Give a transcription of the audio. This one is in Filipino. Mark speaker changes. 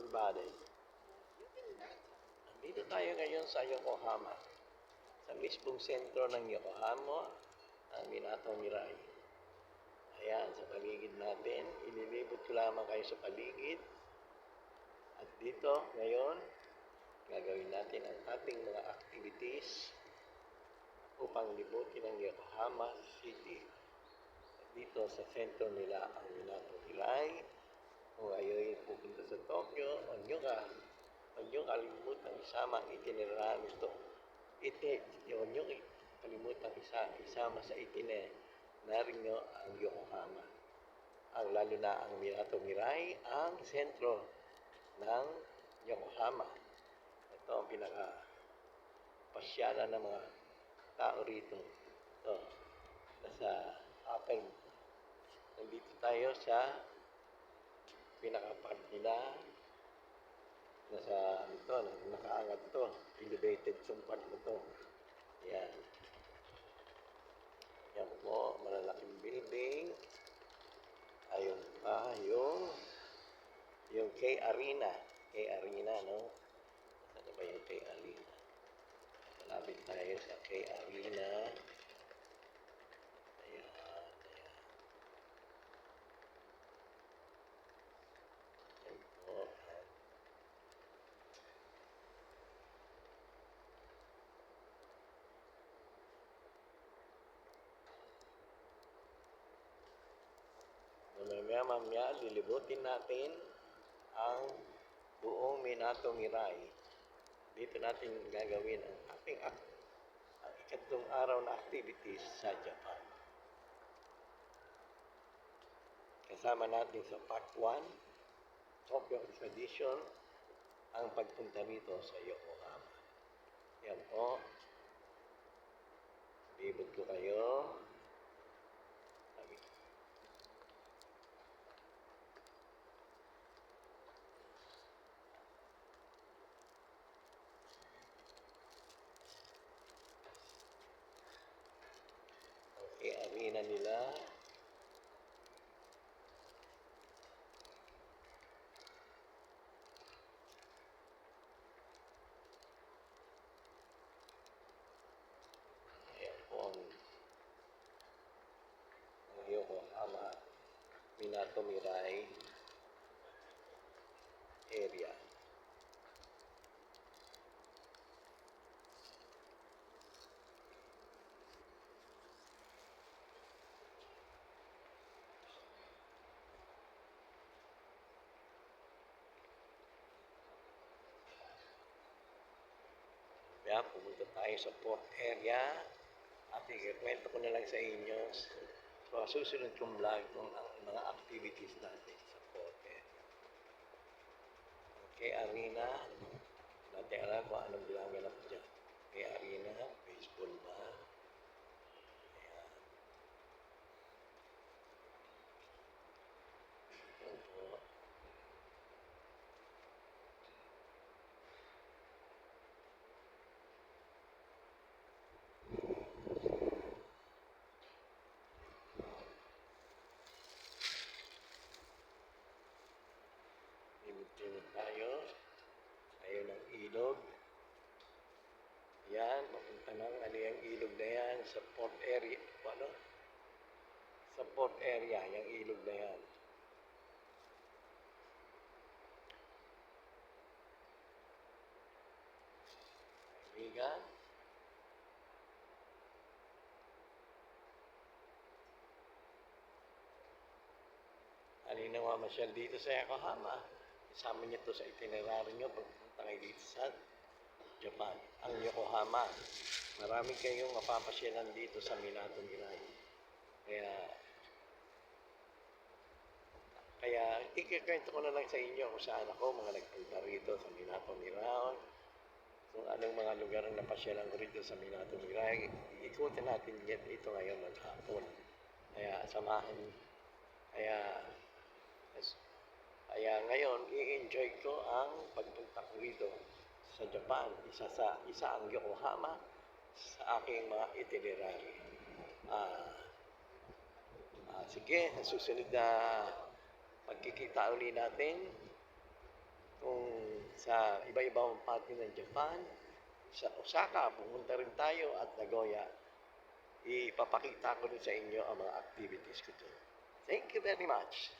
Speaker 1: everybody. Nandito tayo ngayon sa Yokohama, sa mismong sentro ng Yokohama, ang Minato Mirai. Ayan, sa paligid natin, ililibot ko lamang kayo sa paligid. At dito, ngayon, gagawin natin ang ating mga activities upang libutin ang Yokohama City. Dito sa sentro nila ang Minato Mirai. Kung ayo'y pupunta sa Tokyo, huwag nyo kalimutang isama ang itinerary nito. Huwag nyo kalimutang isama sa itinerary nyo ang Yokohama. Lalo na ang Minato Mirai, ang sentro ng Yokohama. Ito ang pinaka-pasyalan ng mga tao rito. Ito, nasa upper. Nandito tayo sa pinaka-part nila. Nasa ito, nakaangat ito. Elevated yung part na ito. Yan. Yan po, malalaking building. Ayun pa, yung K-Arena. K-Arena, no? Ano ba yung K-Arena? Malapit tayo sa K-Arena. Ayan. Yan po. Mamaya, lilibutin natin ang buong Minato Mirai. Dito natin gagawin ang ating ikatlong araw na activities sa Japan. Kasama natin sa part 1, Tokyo Expedition, ang pagpunta rito sa Yokohama. Yan po. Libot ko kayo. Okay, arena nila. Ayan po ang Yokohama Minato Mirai area. Kaya pumunta tayo sa port area at ikikwento ko na lang sa inyo sa susunod kong vlog kung ang mga activities natin sa port area. Okay, Arena. Dati alam ko anong bilangan ako dyan. Okay, Arena. Baseball ba? Ayan. Ayan po. Limit tayo. Ayun ang ilog. Yan, papunta ng ano yung ilog na yan sa port area. Ano? Sa port area, yung ilog na yan. Kaibigan. Alin na mamasyal dito sa Yokohama. Isama niyo to sa itinerary nyo pagpunta kayo dito sa Japan. Ang Yokohama. Marami kayong mapapasyalan dito sa Minato Mirai. Kaya ikikwento ko na lang sa inyo kung saan ako mga nagpunta rito sa Minato Mirai. Kung anong mga lugar na napasyalan ko rito sa Minato Mirai. Ikutin natin ito ngayon ng hapon. Kaya samahan. Kaya ngayon, i-enjoy ko ang pagpunta ko rito sa Japan. Isa ang Yokohama sa aking mga itinerary. Sige, sa susunod na magkikita uli natin. kung sa iba-ibang parte ng Japan, sa Osaka, pumunta rin tayo at Nagoya. Ipapakita ko rin sa inyo ang mga activities ko doon. Thank you very much.